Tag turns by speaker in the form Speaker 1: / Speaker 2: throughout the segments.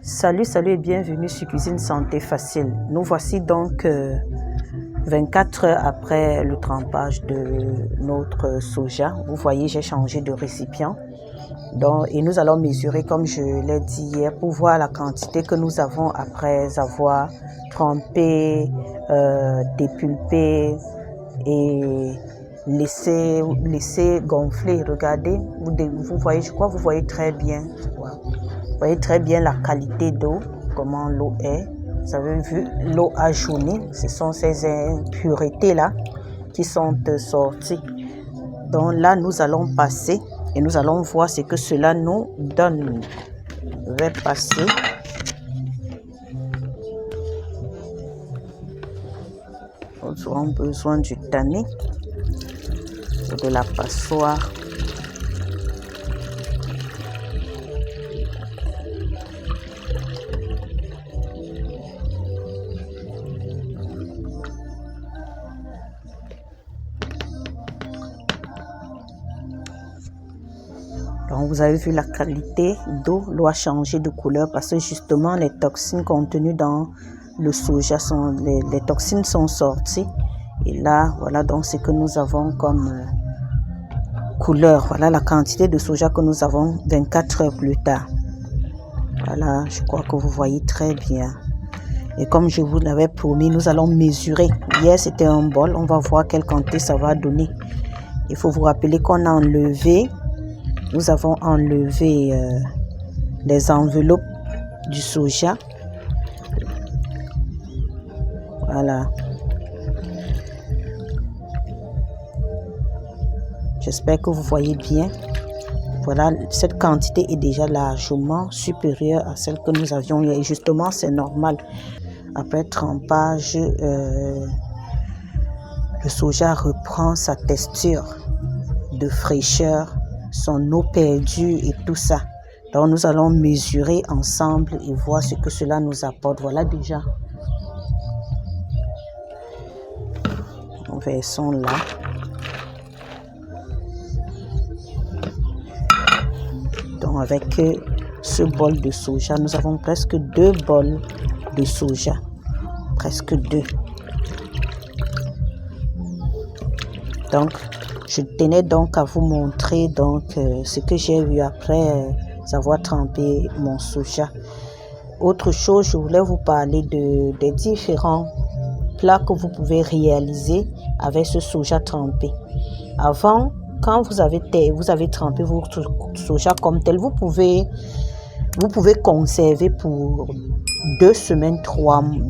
Speaker 1: Salut et bienvenue sur Cuisine Santé Facile. Nous voici donc 24 heures après le trempage de notre soja. Vous voyez, j'ai changé de récipient. Et nous allons mesurer, comme je l'ai dit hier, pour voir la quantité que nous avons après avoir trempé, dépulpé et laissé gonfler. Regardez, vous voyez, je crois que vous voyez très bien. Vous voyez très bien la qualité d'eau, comment l'eau est. Vous avez vu, l'eau a jauni. Ce sont ces impuretés-là qui sont sorties. Donc là, nous allons passer et nous allons voir ce que cela nous donne. Je vais passer. Nous aurons besoin du tanné ou de la passoire. Donc, vous avez vu la qualité d'eau, l'eau a changé de couleur parce que justement les toxines contenues dans le soja, les toxines sont sorties. Et là, voilà donc ce que nous avons comme couleur. Voilà la quantité de soja que nous avons 24 heures plus tard. Voilà, je crois que vous voyez très bien. Et comme je vous l'avais promis, nous allons mesurer. Hier, c'était un bol. On va voir quelle quantité ça va donner. Il faut vous rappeler qu'on a enlevé. Nous avons enlevé les enveloppes du soja. Voilà. J'espère que vous voyez bien. Voilà, cette quantité est déjà largement supérieure à celle que nous avions hier. Et justement, c'est normal. Après trempage, le soja reprend sa texture de fraîcheur, son eau perdue et tout ça. Donc nous allons mesurer ensemble et voir ce que cela nous apporte. Voilà déjà. Versons là. Donc avec ce bol de soja, nous avons presque 2 bols de soja. Presque 2. Donc je tenais donc à vous montrer ce que j'ai eu après avoir trempé mon soja. Autre chose, je voulais vous parler des différents plats que vous pouvez réaliser avec ce soja trempé. Avant, quand vous avez trempé votre soja comme tel, vous pouvez conserver pour 2 semaines,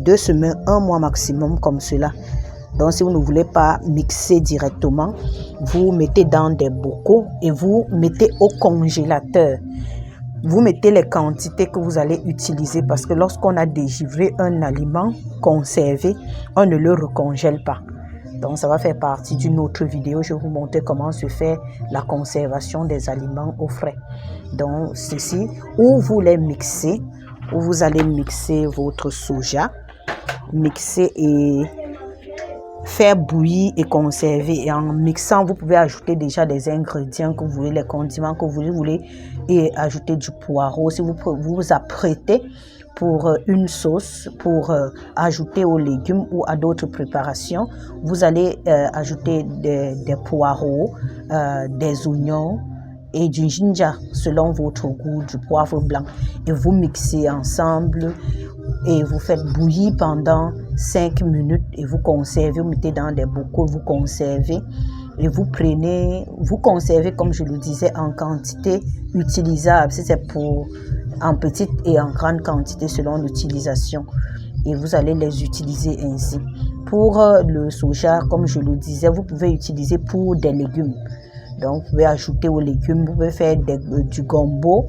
Speaker 1: 2 semaines, 1 mois maximum comme cela. Donc, si vous ne voulez pas mixer directement, vous mettez dans des bocaux et vous mettez au congélateur. Vous mettez les quantités que vous allez utiliser parce que lorsqu'on a dégivré un aliment conservé, on ne le recongèle pas. Donc, ça va faire partie d'une autre vidéo. Je vais vous montrer comment se fait la conservation des aliments au frais. Donc, ceci, où vous les mixez, où vous allez mixer votre soja, mixer et faire bouillir et conserver. Et en mixant, vous pouvez ajouter déjà des ingrédients que vous voulez, les condiments que vous voulez et ajouter du poireau. Si vous vous apprêtez pour une sauce, pour ajouter aux légumes ou à d'autres préparations, vous allez ajouter des poireaux, des oignons et du ginger selon votre goût, du poivre blanc. Et vous mixez ensemble et vous faites bouillir pendant 5 minutes et vous conservez, vous mettez dans des bocaux, vous conservez et vous conservez comme je le disais en quantité utilisable, si c'est pour en petite et en grande quantité selon l'utilisation et vous allez les utiliser ainsi. Pour le soja, comme je le disais, vous pouvez utiliser pour des légumes. Donc, vous pouvez ajouter aux légumes, vous pouvez faire du gombo,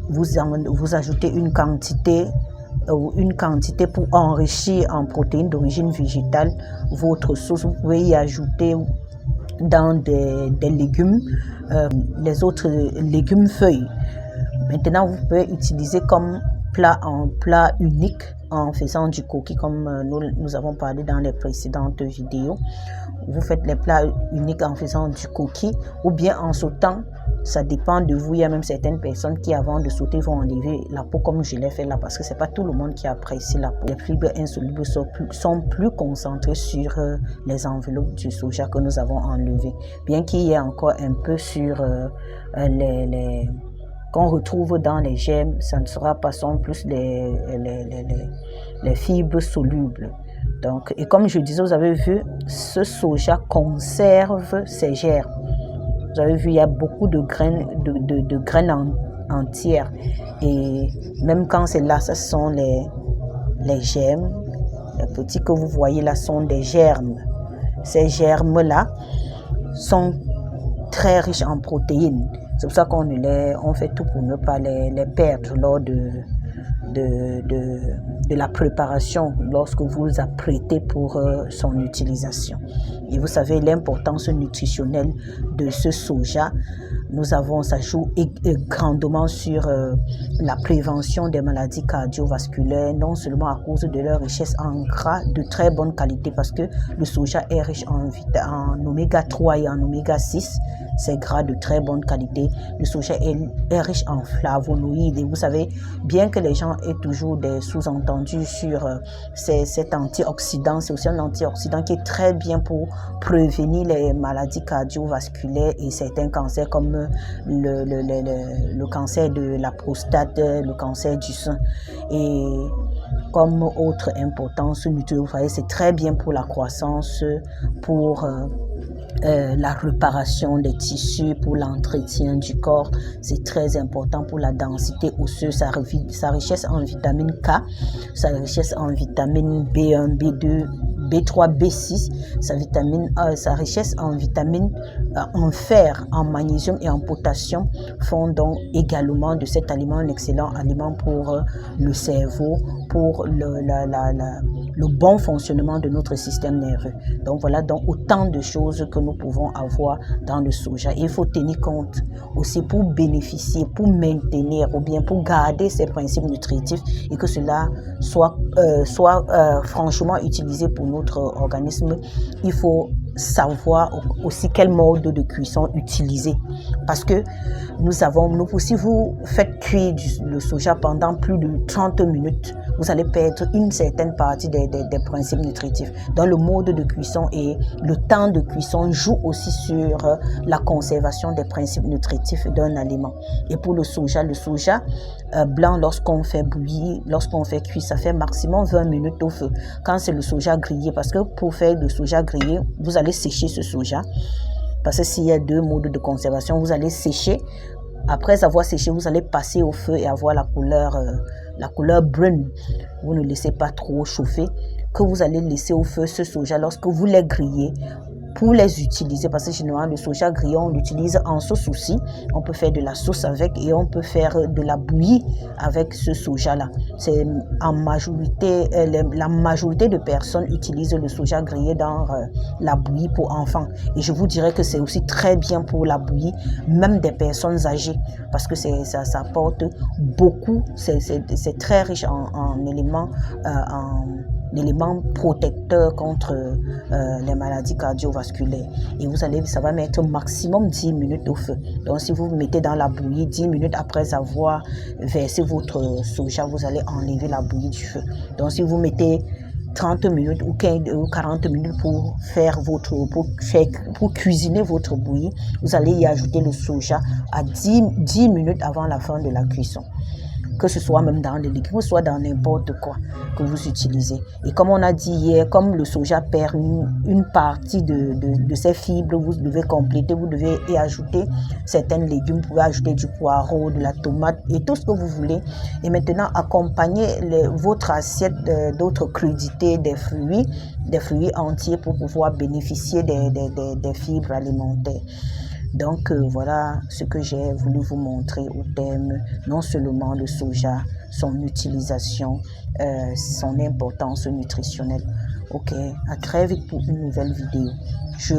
Speaker 1: vous ajoutez une quantité pour enrichir en protéines d'origine végétale votre sauce. Vous pouvez y ajouter dans des légumes, les autres légumes feuilles. Maintenant, vous pouvez utiliser comme plat unique en faisant du coquille comme nous avons parlé dans les précédentes vidéos. Vous faites les plats uniques en faisant du coquille ou bien en sautant Ça dépend de vous. Il y a même certaines personnes qui, avant de sauter, vont enlever la peau comme je l'ai fait là, parce que c'est pas tout le monde qui apprécie la peau. Les fibres insolubles sont plus concentrées sur les enveloppes du soja que nous avons enlevées. Bien qu'il y ait encore un peu sur qu'on retrouve dans les germes, ça ne sera pas, sont plus les fibres solubles. Donc, et comme je disais, vous avez vu, ce soja conserve ses germes. Vous avez vu, il y a beaucoup de graines, de graines entières. Et même quand c'est là, ce sont les germes. Les petits que vous voyez là sont des germes. Ces germes-là sont très riches en protéines. C'est pour ça on fait tout pour ne pas les perdre lors de la préparation, lorsque vous vous apprêtez pour son utilisation. Et vous savez l'importance nutritionnelle de ce soja. Ça joue grandement sur la prévention des maladies cardiovasculaires, non seulement à cause de leur richesse en gras de très bonne qualité, parce que le soja est riche en oméga 3 et en oméga 6, c'est gras de très bonne qualité. Le soja est riche en flavonoïdes, et vous savez, bien que les gens aient toujours des sous-entendus sur cet antioxydant, c'est aussi un antioxydant qui est très bien pour prévenir les maladies cardiovasculaires et certains cancers comme le cancer de la prostate, le cancer du sein. Et comme autre importance nutritionnelle, c'est très bien pour la croissance, pour la réparation des tissus, pour l'entretien du corps. C'est très important pour la densité osseuse, sa richesse en vitamine K, sa richesse en vitamine B1, B2, B3, B6, sa richesse en vitamines, en fer, en magnésium et en potassium font donc également de cet aliment un excellent aliment pour le cerveau, pour le bon fonctionnement de notre système nerveux. Donc voilà donc autant de choses que nous pouvons avoir dans le soja. Et il faut tenir compte aussi pour bénéficier, pour maintenir ou bien pour garder ces principes nutritifs et que cela soit franchement utilisé pour notre organisme. Il faut savoir aussi quel mode de cuisson utiliser, parce que si vous faites cuire le soja pendant plus de 30 minutes, vous allez perdre une certaine partie des principes nutritifs. Donc le mode de cuisson et le temps de cuisson jouent aussi sur la conservation des principes nutritifs d'un aliment. Et pour le soja blanc, lorsqu'on fait bouillir, lorsqu'on fait cuire, ça fait maximum 20 minutes au feu. Quand c'est le soja grillé, parce que pour faire le soja grillé, vous allez sécher ce soja, parce que s'il y a deux modes de conservation, vous allez sécher. Après avoir séché, vous allez passer au feu et avoir la couleur brune. Vous ne laissez pas trop chauffer, que vous allez laisser au feu ce soja lorsque vous les grillez pour les utiliser, parce que généralement le soja grillé on l'utilise en sauce aussi. On peut faire de la sauce avec et on peut faire de la bouillie avec ce soja là. C'est en majorité, la majorité de personnes utilisent le soja grillé dans la bouillie pour enfants, et je vous dirais que c'est aussi très bien pour la bouillie même des personnes âgées, parce que ça apporte beaucoup, c'est très riche en éléments protecteurs contre les maladies cardiovasculaires. Et ça va mettre maximum 10 minutes au feu. Donc si vous mettez dans la bouillie 10 minutes après avoir versé votre soja, vous allez enlever la bouillie du feu. Donc si vous mettez 30 minutes ou 40 minutes pour cuisiner votre bouillie, vous allez y ajouter le soja à 10 minutes avant la fin de la cuisson. Que ce soit même dans les légumes, soit dans n'importe quoi que vous utilisez. Et comme on a dit hier, comme le soja perd une partie de ses fibres, vous devez compléter, vous devez y ajouter certains légumes, vous pouvez ajouter du poireau, de la tomate et tout ce que vous voulez. Et maintenant, accompagnez votre assiette d'autres crudités, des fruits entiers pour pouvoir bénéficier des fibres alimentaires. Donc voilà ce que j'ai voulu vous montrer au thème non seulement le soja, son utilisation, son importance nutritionnelle. Ok, à très vite pour une nouvelle vidéo. Je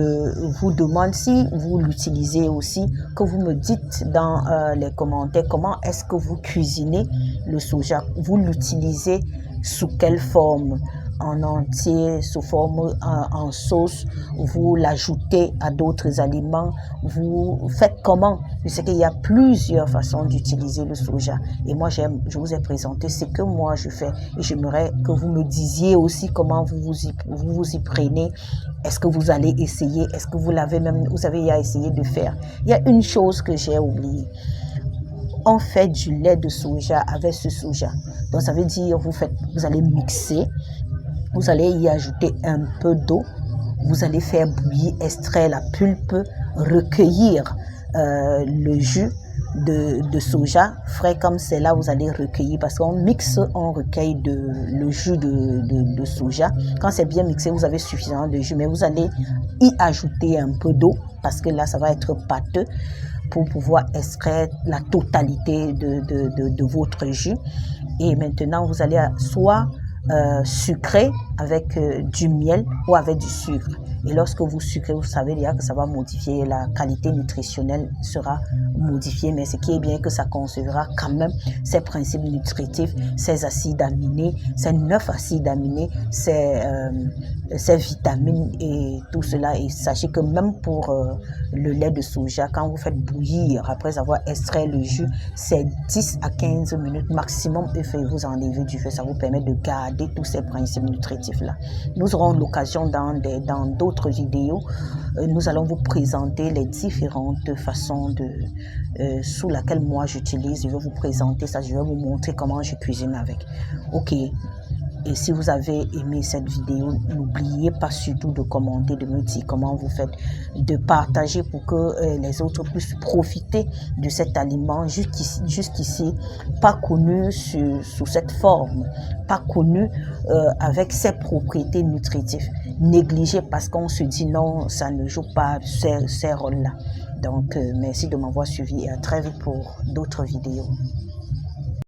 Speaker 1: vous demande, si vous l'utilisez aussi, que vous me dites dans les commentaires comment est-ce que vous cuisinez le soja. Vous l'utilisez sous quelle forme? en entier sous forme en sauce, vous l'ajoutez à d'autres aliments, vous faites comment? Je sais qu'il y a plusieurs façons d'utiliser le soja et moi je vous ai présenté ce que moi je fais et j'aimerais que vous me disiez aussi comment vous y prenez. Est-ce que vous allez essayer? Est-ce que vous avez essayé de faire? Il y a une chose que j'ai oubliée. On fait du lait de soja avec ce soja. Donc ça veut dire vous allez mixer, vous allez y ajouter un peu d'eau, vous allez faire bouillir, extraire la pulpe, recueillir le jus de soja frais comme c'est là, vous allez recueillir parce qu'on mixe, on recueille le jus de soja. Quand c'est bien mixé, vous avez suffisamment de jus, mais vous allez y ajouter un peu d'eau parce que là, ça va être pâteux pour pouvoir extraire la totalité de votre jus. Et maintenant, vous allez soit sucrer avec du miel ou avec du sucre. Et lorsque vous sucrez, vous savez déjà que ça va modifier, la qualité nutritionnelle sera modifiée, mais ce qui est bien que ça conservera quand même ses principes nutritifs, ses acides aminés, ses 9 acides aminés, ses vitamines et tout cela. Et sachez que même pour le lait de soja, quand vous faites bouillir, après avoir extrait le jus, c'est 10 à 15 minutes maximum et vous enlevez du feu. Ça vous permet de garder tous ces principes nutritifs-là. Nous aurons l'occasion dans d'autres vidéos, nous allons vous présenter les différentes façons sous laquelle moi j'utilise. Je vais vous présenter ça, je vais vous montrer comment je cuisine avec. Ok. Et si vous avez aimé cette vidéo, n'oubliez pas surtout de commenter, de me dire comment vous faites, de partager pour que les autres puissent profiter de cet aliment jusqu'ici pas connu sous cette forme, pas connu avec ses propriétés nutritives, négligé parce qu'on se dit non, ça ne joue pas ces rôles-là. Donc, merci de m'avoir suivi et à très vite pour d'autres vidéos.